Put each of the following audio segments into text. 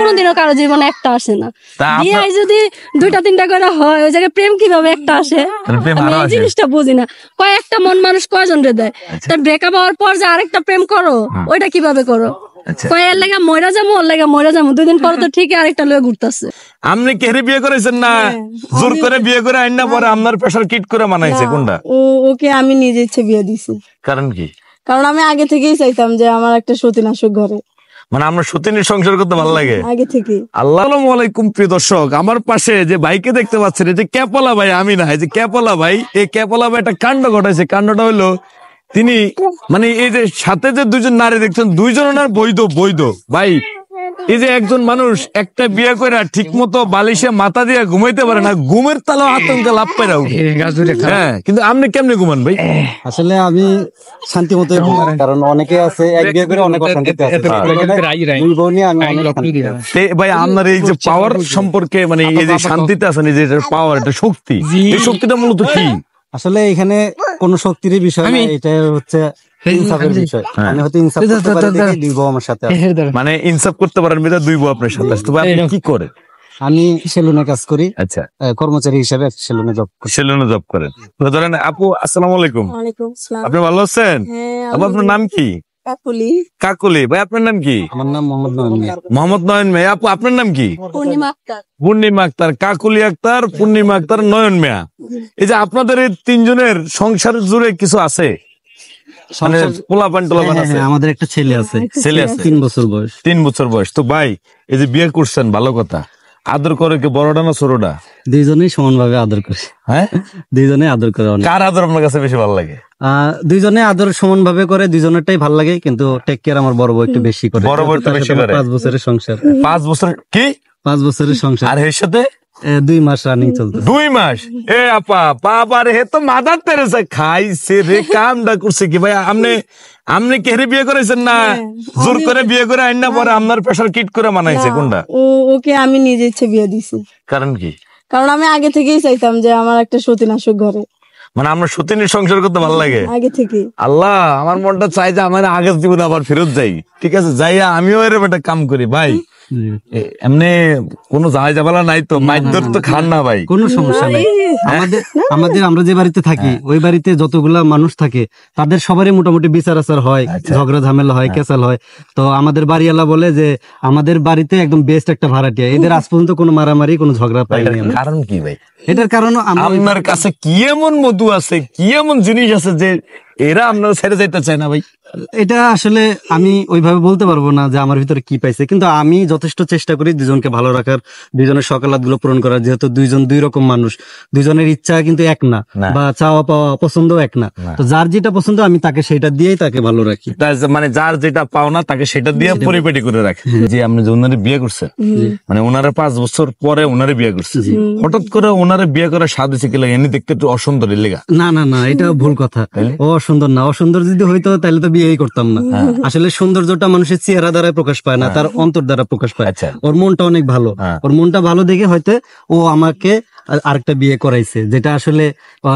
কোনোদিনও কারো জীবনে একটা আসে না। বিয়ে যদি 2টা 3টা করে হয়, ওই জায়গায় প্রেম কিভাবে একটা আসে? আমি এই জিনিসটা বুঝি না। কয়েকটা মন মানুষ কয়জন রে দেয়? তার ব্রেকআপ হওয়ার পর যে আরেকটা প্রেম করো, ওইটা কিভাবে করো? কয়ের লেগা ময়রা যাবো, ওর লেগা ময়রা যাবো, 2 দিন পর তো ঠিকই আরেকটা লয়ে ঘুরতেছে। আপনি কেরে বিয়ে করেছেন না? জোর করে বিয়ে করে আইন না, পরে আপনার প্রেসার কিট করে মানাইছে কোনটা? ওকে আমি নিজে ইচ্ছে বিয়ে দিছি। কারণ কি? কারণ আমি আগে থেকেই চাইতাম যে আমার একটা সতীন আসুক ঘরে। মানে আমরা সতীনের সংসার করতে ভালো লাগে আগে থেকে। আসসালামু আলাইকুম প্রিয় দর্শক, আমার পাশে যে ভাইকে দেখতে পাচ্ছেন, এই যে ক্যাপলা ভাই, আমি না, এই যে ক্যাপলা ভাই, এই ক্যাপলা ভাই একটা কাণ্ড ঘটাইছে। কাণ্ডটা হলো তিনি মানে এই যে সাথে যে 2জন নারী দেখছেন, 2জন ওনার বৈধ ভাই। এই যে একজন মানুষ একটা বিয়ে করে ঠিক মতো বালিশে মাথা দিয়ে ঘুমাইতে পারে না, ঘুমের তালেও আতঙ্কে লাভ পাই রাখে। হ্যাঁ, কিন্তু আপনি কেমনে ঘুমান ভাই? আসলে আমি শান্তি মতো ঘুমাই, কারণ অনেকে আছে এক বিয়ে করে অনেক অশান্তিতে আছে। ভাই আপনার এই যে পাওয়ার সম্পর্কে, মানে এই যে শান্তিতে আছেন, এই যে পাওয়ার, এটা শক্তি, এই শক্তিটা মূলত কি? আসলে এখানে কোন শক্তির বিষয় না, এটা হচ্ছে ইনসাফের বিষয়। আমি হয়তো ইনসাফ করতে পারি দেখে 2 বউ আমার সাথে আছে। মানে ইনসাফ করতে পারেন বিধায় 2 বউ আপনার সাথে আছে। তবে আপনি কি করেন? আমি সেলুনে কাজ করি। আচ্ছা, কর্মচারী হিসেবে সেলুনে জব করি। সেলুনে জব করেন। ধরেন আপু, আসসালামু আলাইকুম। ওয়ালাইকুম আসসালাম। আপনি ভালো আছেন? আপু আপনার নাম কি? কাকুলি। কাকুলি ভাই, আপনার নাম কি? আমার নাম মোহাম্মদ নয়ন মিয়া। মোহাম্মদ নয়ন মিয়া। আপু আপনার নাম কি? পূর্ণিমা আক্তার। পূর্ণিমা আক্তার। কাকুলি আক্তার, পূর্ণিমা আক্তার, নয়ন মিয়া। এই যে আপনাদের এই 3 জনের সংসার জুড়ে কিছু আছে? মানে পোলাপান টোলাপান আছে? আমাদের একটা ছেলে আছে। ছেলে আছে 3 বছর বয়স। 3 বছর বয়স। তো ভাই, এই যে বিয়ে করছেন, ভালো কথা। আদর করে কি বড়টা না ছোটটা? 2জনেই সমানভাবে আদর করে। হ্যাঁ, 2জনেই আদর করে। কার আদর আপনার কাছে বেশি ভালো লাগে? 2জনে আদর সমানভাবে করে, 2জনেরটাই ভালো লাগে, কিন্তু টেক কেয়ার আমার বড় বউ একটু বেশি করে। বড় বউ একটু বেশি করে। 5 বছরের সংসার। 5 বছর কি? 5 বছরের সংসার। আর এর সাথে 2 মাস রানিং চলতে। 2 মাস? এ আপা, বাবা রে, হে তো মাদার তেরেসা খাইছে রে, কামটা করছে কি ভাই? আপনি কেরে বিয়ে করেছেন না? জোর করে বিয়ে করে আইন না, পরে আপনার প্রেসার কিট করে মানাইছে কোনটা? ওকে আমি নিজে ইচ্ছে বিয়ে দিছি। কারণ কি? কারণ আমি আগে থেকেই চাইতাম যে আমার একটা সতীন আসুক ঘরে। মানে আমরা সতীনের সংসার করতে ভালো লাগে আগে থেকে। আল্লাহ, আমার মনটা চাই যে আমার আগের জীবনে আবার ফেরত যাই। ঠিক আছে, যাইয়া আমিও এরকম একটা কাম করি ভাই। এমনি কোনো জাহাজ জাবালা নাই তো? মাইদর তো খান না ভাই? কোনো সমস্যা নাই। আমাদের আমরা যে বাড়িতে থাকি, ওই বাড়িতে যতগুলা মানুষ থাকে তাদের সবারই মোটামুটি বিচার আচার হয়, ঝগড়া ঝামেলা হয়, কেসাল হয়। তো আমাদের বাড়িওয়ালা বলে যে আমাদের বাড়িতে একদম বেস্ট একটা ভাড়াটিয়া। এদের আজ পর্যন্ত কোনো মারামারি, কোনো ঝগড়া পাইনি। কারণ কি ভাই? এটার কারণ আপনার কাছে কি এমন মধু আছে, কি এমন জিনিস আছে যে এরা আপনার ছেড়ে যাইতে চায় না ভাই? এটা আসলে আমি ওইভাবে বলতে পারবো না যে আমার ভিতরে কি পাইছে, কিন্তু আমি যথেষ্ট চেষ্টা করি 2জনকে ভালো রাখার, 2জনের সকালাত গুলো পূরণ করার। যেহেতু 2জন 2 রকম মানুষ, 2জনের ইচ্ছা কিন্তু এক না, বা চাওয়া পাওয়া পছন্দ এক না। তো যার যেটা পছন্দ আমি তাকে সেটা দিয়েই তাকে ভালো রাখি। মানে যার যেটা পাও না তাকে সেটা দিয়ে পরিপাটি করে রাখে। যে আপনি যে ওনারে বিয়ে করছেন, মানে ওনারে 5 বছর পরে ওনারে বিয়ে করছে, হঠাৎ করে ওনারে বিয়ে করার স্বাদ হয়েছে কি লাগে? এমনি দেখতে একটু অসুন্দর লেগা? না না না, এটা ভুল কথা। ও অসুন্দর না। অসুন্দর যদি হইতো তাহলে তো বিয়েই করতাম না। আসলে সৌন্দর্যটা মানুষের চেহারা দ্বারা প্রকাশ পায় না, তার অন্তর দ্বারা প্রকাশ পায়। ওর মনটা অনেক ভালো। ওর মনটা ভালো দেখে হয়তো ও আমাকে আরেকটা বিয়ে করাইছে, যেটা আসলে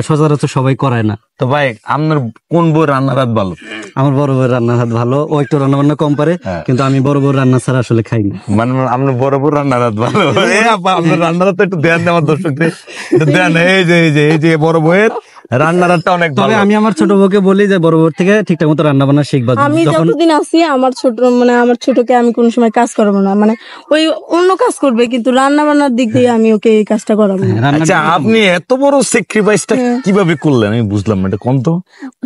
সচরাচর সবাই করায় না। তো ভাই, আপনার কোন বউ রান্নার হাত ভালো? আমার বড় বউর রান্নার হাত ভালো। ও একটু রান্না বান্না কম পারে, কিন্তু আমি বড় বউর রান্না ছাড়া আসলে খাই না। মানে আপনার বড় বউ রান্নার হাত ভালো? আপনার রান্নার হাত একটু দেন আমার দর্শকদের, দেন। এই যে বড় বউয়ের রান্নার হাতটা অনেক ভালো। তবে আমি আমার ছোট বউকে বলি যে বড় বউর থেকে ঠিকঠাক মতো রান্না বান্না শিখবা। আমি যতদিন আছি আমার ছোটকে আমি কোন সময় কাজ করাবো না, মানে ওই অন্য কাজ করবে, কিন্তু রান্না বান্নার দিক দিয়ে আমি ওকে এই কাজটা করাবো না। আচ্ছা, আপনি এত বড় স্যাক্রিফাইসটা কিভাবে করলেন? আমি বুঝলাম না, এটা কোন তো?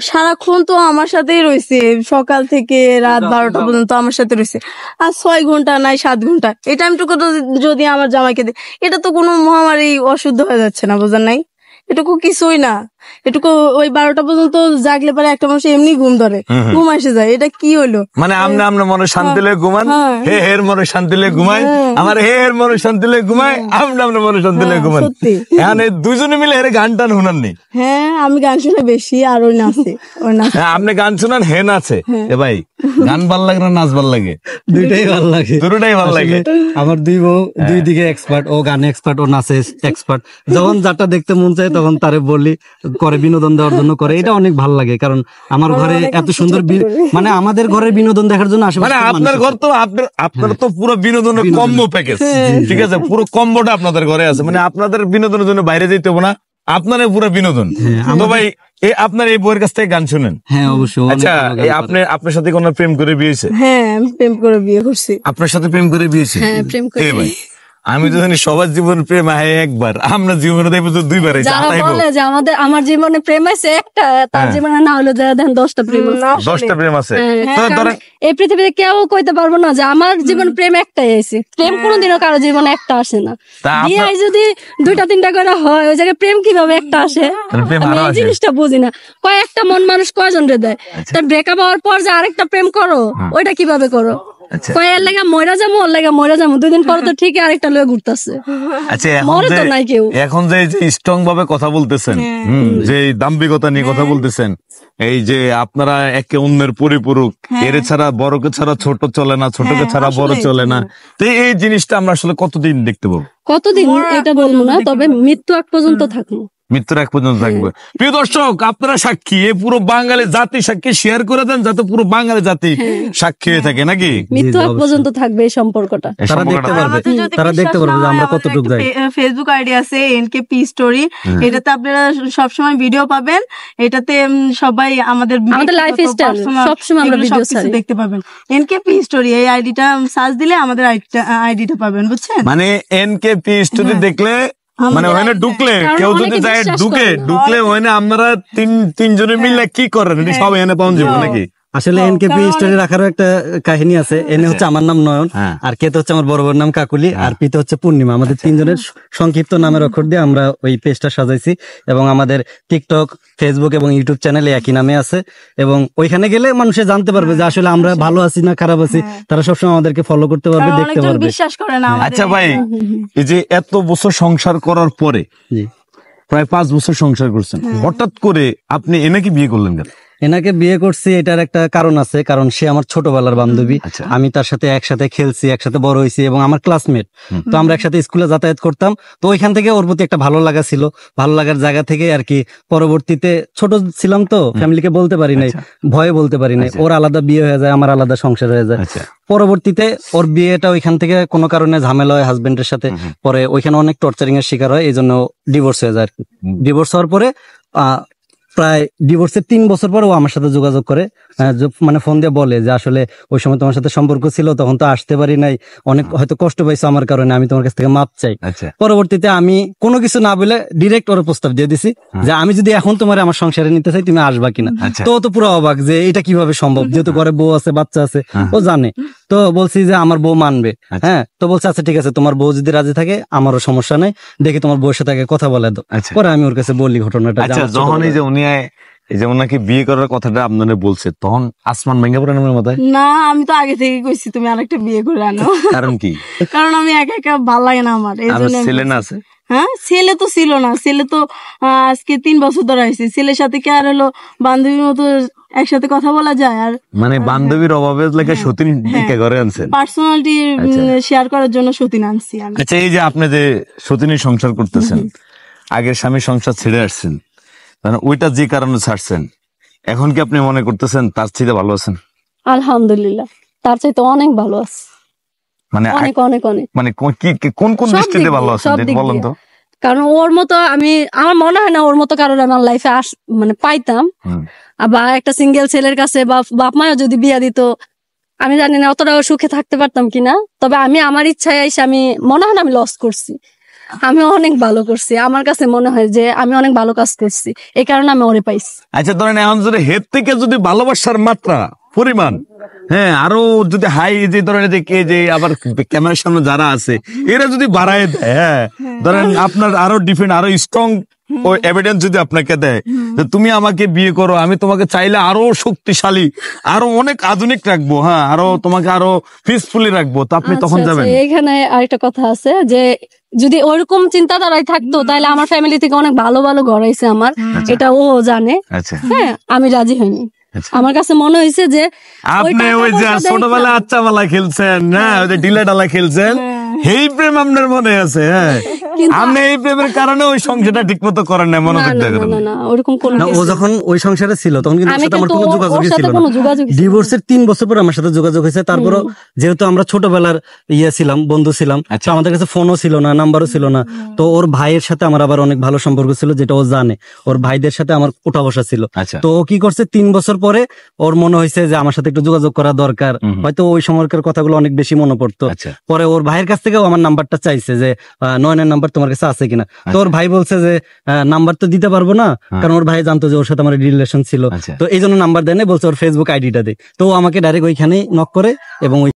সারাক্ষণ তো আমার সাথেই রয়েছে, সকাল থেকে রাত 12টা পর্যন্ত আমার সাথে রয়েছে। আর 6 ঘন্টা নাই 7 ঘন্টা এই টাইমটুকু যদি আমার জামাইকে দেয়, এটা তো কোনো মহামারী অশুদ্ধ হয়ে যাচ্ছে না? বোঝেন নাই? এটুকু কিছুই না। এটুকু ওই 12টা পর্যন্ত জাগলে পারে একটা মানুষ এমনি ঘুম ধরে, ঘুম এসে যায়। এটা কি হইলো? মানে আপনার মনে শান্তি লেগে ঘুমান, হে হের মনে শান্তি লেগে ঘুমায়, আমার হে হের মনে শান্তি লেগে ঘুমায়, আপনার মনে শান্তি লেগে ঘুমান। এখানে 2জনে মিলে হেরে গান টান শুনাননি? হ্যাঁ, আমি গান শুনে বেশি, আর ওই নাচে। আপনি গান শুনান, হে নাচে। এ ভাই, গান ভাল লাগে না নাচ ভাল লাগে? দুইটাই ভাল লাগে। দুটোটাই ভাল লাগে। আমার 2 বউ 2 দিকে এক্সপার্ট। ও গানে এক্সপার্ট, ও নাচে এক্সপার্ট। যখন যাটা দেখতে মন চায় তখন তারে বলি করে, বিনোদন দেওয়ার জন্য করে, এটা অনেক ভালো লাগে। কারণ আমার ঘরে এত সুন্দর মানে আমাদের ঘরের বিনোদন দেখার জন্য আসে। মানে আপনার ঘর তো আপনার তো পুরো বিনোদনের কম্বো প্যাকেজ, ঠিক আছে, পুরো কম্বোটা আপনাদের ঘরে আছে। মানে আপনাদের বিনোদনের জন্য বাইরে যেতে হবে না, আপনার পুরো বিনোদন। তো ভাই আপনার এই বইয়ের কাছ থেকে গান শুনেন? হ্যাঁ অবশ্যই। আচ্ছা, আপনার সাথে কোনো প্রেম করে বিয়েছে? হ্যাঁ, আমি প্রেম করে বিয়ে করছি। আপনার সাথে প্রেম করে বিয়েছে? হ্যাঁ, প্রেম করে। ভাই আমি তো জানি সবার জীবন প্রেম হয় একবার, আমরা জীবনে দেখবো তো দুইবার। যারা বলে যে আমার জীবনে প্রেম আছে একটা, তার জীবনে না হলে দেখেন 10টা প্রেম আছে। 10টা প্রেম আছে। এই পৃথিবীতে কেউ কইতে পারবো না যে আমার জীবন প্রেম একটাই আছে। প্রেম কোনোদিনও কারো জীবনে একটা আসে না। বিয়ে যদি 2টা 3টা করে হয়, ওই জায়গায় প্রেম কিভাবে একটা আসে আমি এই জিনিসটা বুঝি না। কয়েকটা মন মানুষ কয়জন রে দেয়? তার ব্রেকআপ হওয়ার পর যে আরেকটা প্রেম করো, ওইটা কিভাবে করো? কয়ের লেগা ময়রা যাবো, ওর লেগা ময়রা যাবো, 2 দিন পর তো ঠিকই আরেকটা লয়ে ঘুরতেছে। আচ্ছা, এখন যে স্ট্রং ভাবে কথা বলতেছেন, যে দাম্ভিকতা নিয়ে কথা বলতেছেন, এই যে আপনারা একে অন্যের পরিপূরক, এর ছাড়া বড়কে ছাড়া ছোট চলে না, ছোটকে ছাড়া বড় চলে না, তো এই জিনিসটা আমরা আসলে কতদিন দেখতে পাবো? কতদিন এটা বলবো না, তবে মৃত্যু আগ পর্যন্ত থাকবো। মৃত্যুর এক পর্যন্ত থাকবে। প্রিয় দর্শক, আপনারা সাক্ষী, এ পুরো বাঙালি জাতি সাক্ষী। শেয়ার করে দেন যাতে পুরো বাঙালি জাতি সাক্ষী হয়ে থাকে, নাকি? মৃত্যু আগ পর্যন্ত থাকবে এই সম্পর্কটা। তারা দেখতে পারবে যে আমরা কতটুকু যাই। ফেসবুক আইডি আছে এনকেপি স্টোরি, এটাতে আপনারা সবসময় ভিডিও পাবেন। এটাতে সবাই আমাদের লাইফস্টাইল সবসময় আমরা ভিডিও ছাড়ি, দেখতে পাবেন। এনকেপি স্টোরি এই আইডিটা সার্চ দিলে আমাদের আইডিটা পাবেন, বুঝছেন? মানে এনকেপি স্টোরি দেখলে, মানে ওখানে ঢুকলে, কেউ যদি যায় ঢুকলে ওখানে আপনারা তিনজনে মিলে কি করেন সব এনে পাওয়া যাবে, নাকি? আসলে এনকেপি স্টোরি রাখারও একটা কাহিনী আছে। এনে হচ্ছে আমার নাম নয়ন, আর কেতে হচ্ছে আমার বড় নাম কাকুলি, আর পিতে হচ্ছে পূর্ণিমা। আমাদের তিনজনের সংক্ষিপ্ত নামের অক্ষর দিয়ে আমরা ওই পেজটা সাজাইছি, এবং আমাদের টিকটক, ফেসবুক এবং ইউটিউব চ্যানেলে একই নামে আছে। এবং ওইখানে গেলে মানুষে জানতে পারবে যে আসলে আমরা ভালো আছি না খারাপ আছি, তারা সবসময় আমাদেরকে ফলো করতে পারবে, দেখতে পারবে। বিশ্বাস করে না। আচ্ছা ভাই, এই যে এত বছর সংসার করার পরে, প্রায় 5 বছর সংসার করছেন, হঠাৎ করে আপনি এনাকে বিয়ে করলেন কেন? এনাকে বিয়ে করছি এটার একটা কারণ আছে, কারণ সে আমার ছোটবেলার বান্ধবী। আমি তার সাথে একসাথে খেলছি, একসাথে বড় হয়েছি, এবং আমার ক্লাসমেট। তো আমরা একসাথে স্কুলে যাতায়াত করতাম। তো ওইখান থেকে ওর প্রতি একটা ভালো লাগা ছিল। ভালো লাগার জায়গা থেকে আর কি, পরবর্তীতে ছোট ছিলাম তো, ফ্যামিলিকে বলতে পারি নাই, ভয়ে বলতে পারি নাই। ওর আলাদা বিয়ে হয়ে যায়, আমার আলাদা সংসার হয়ে যায়। পরবর্তীতে ওর বিয়েটা ওইখান থেকে কোনো কারণে ঝামেলা হয় হাজবেন্ডের সাথে, পরে ওইখানে অনেক টর্চারিং এর শিকার হয়, এই জন্য ডিভোর্স হয়ে যায় আর কি। ডিভোর্স হওয়ার পরে প্রায় ডিভোর্সের 3 বছর পর ও আমার সাথে যোগাযোগ করে, মানে ফোন দিয়ে বলে যে আসলে ওই সময় তোমার সাথে সম্পর্ক ছিল, তখন তো আসতে পারি নাই, অনেক হয়তো কষ্ট পাইছো আমার কারণে, আমি তোমার কাছ থেকে মাপ চাই। পরবর্তীতে আমি কোনো কিছু না বলে ডিরেক্ট ওর প্রস্তাব দিয়ে দিছি যে আমি যদি এখন তোমার আমার সংসারে নিতে চাই, তুমি আসবা কিনা। তো তো পুরো অবাক যে এটা কিভাবে সম্ভব, যেহেতু ঘরে বউ আছে, বাচ্চা আছে, ও জানে। তো বলছি যে আমার বউ মানবে। হ্যাঁ, তো বলছে আচ্ছা ঠিক আছে, তোমার বউ যদি রাজি থাকে আমারও সমস্যা নাই, দেখি তোমার বউয়ের সাথে কথা বলে দাও। পরে আমি ওর কাছে বলি ঘটনাটা। যখন এই যে উনি এই যে ওনাকে বিয়ে করার কথাটা আপনারা বলছে, তখন আসমান ভেঙে পড়ে আমার মাথায়? না, আমি তো আগে থেকে কইছি তুমি আরেকটা বিয়ে করে আনো। কারণ কি? কারণ আমি একা একা ভালো লাগে না আমার, এই জন্য। ছেলে না আছে? হ্যাঁ, ছেলে তো ছিল না, ছেলে তো আজকে 3 বছর ধরে আছে। ছেলের সাথে কি আর হলো বান্ধবীর মতো একসাথে কথা বলা যায়? আর মানে বান্ধবীর অভাবে লেগে সতীন ঘরে আনছেন, পার্সোনালিটি শেয়ার করার জন্য সতীন আনছি আমি। আচ্ছা, এই যে আপনি যে সতীনের সংসার করতেছেন, আগের স্বামী সংসার ছেড়ে আসছেন, ওইটা যে কারণে ছাড়ছেন, এখন কি আপনি মনে করতেছেন তার চাইতে ভালো আছেন? আলহামদুলিল্লাহ, তার চাইতে অনেক ভালো আছে। মানে অনেক অনেক অনেক, মানে কোন দৃষ্টিতে ভালো আছেন বলেন তো? কারণ ওর মতো আমার মনে হয় না ওর মতো কারণ আমার লাইফে মানে পাইতাম। বা একটা সিঙ্গেল ছেলের কাছে বা বাপ মাও যদি বিয়া দিত, আমি জানি না অতটাও সুখে থাকতে পারতাম কিনা। তবে আমি আমার ইচ্ছায় এসে আমি মনে হয় না আমি লস করছি, আমি অনেক ভালো করছি। আমার কাছে মনে হয় যে আমি অনেক ভালো কাজ করছি, এই কারণে আমি ওরে পাইছি। আচ্ছা ধরেন এখন যদি হেড থেকে যদি ভালোবাসার মাত্রা পরিমাণ, হ্যাঁ, আরো যদি হাই, যে ধরেন যে আবার ক্যামেরার সামনে যারা আছে এরা যদি বাড়ায় দেয়, হ্যাঁ, ধরেন আপনার আরো ডিফেন্ড, আরো স্ট্রং ও এভিডেন্স যদি আপনাকে দেয় যে তুমি আমাকে বিয়ে করো, আমি তোমাকে চাইলে আরো শক্তিশালী, আরো অনেক আধুনিক রাখবো, হ্যাঁ, আরো তোমাকে আরো পিসফুলি রাখবো, তো আপনি তখন যাবেন? এখানে আরেকটা কথা আছে যে যদি ওইরকম চিন্তাধারায় থাকতো তাহলে আমার ফ্যামিলি থেকে অনেক ভালো ভালো ঘর হয়েছে আমার, এটা ও জানে। হ্যাঁ, আমি রাজি হইনি। আমার কাছে মনে হয়েছে যে আপনি ওই যে ছোটবেলা আচ্ছা বেলা খেলছেন, হ্যাঁ, ওই যে ডিলা ডালা খেলছেন, এই প্রেম আপনার মনে আছে? হ্যাঁ, আপনি এই প্রেমের কারণে ওই সংসারটা ঠিক মতো করেন না মনোযোগ দেয় না ওরকম কোনো না, ও যখন ওই সংসারে ছিল তখন কিন্তু ওর সাথে আমার কোনো যোগাযোগই ছিল না। ডিভোর্সের 3 বছর পর আমার সাথে যোগাযোগ হয়েছে। তারপরও যেহেতু আমরা ছোটবেলার ছিলাম, বন্ধু ছিলাম, তো আমাদের কাছে ফোনও ছিল না, নাম্বারও ছিল না। তো ওর ভাইয়ের সাথে আমার আবার অনেক ভালো সম্পর্ক ছিল, যেটা ও জানে। ওর ভাইদের সাথে আমার ওঠা বসা ছিল। তো ও কি করছে, 3 বছর পরে ওর মনে হয়েছে যে আমার সাথে একটু যোগাযোগ করা দরকার, হয়তো ওই সময়কার কথাগুলো অনেক বেশি মনে পড়তো। পরে ওর ভাইয়ের কাছ থেকেও আমার নাম্বারটা চাইছে যে নয়নের নাম্বার তোমার কাছে আছে কিনা। তো ওর ভাই বলছে যে নাম্বার তো দিতে পারবো না, কারণ ওর ভাই জানতো যে ওর সাথে আমার রিলেশন ছিল। তো এই জন্য নাম্বার দেয় না, বলছে ওর ফেসবুক আইডিটা দে। তো ও আমাকে ডাইরেক্ট ওইখানেই নক করে এবং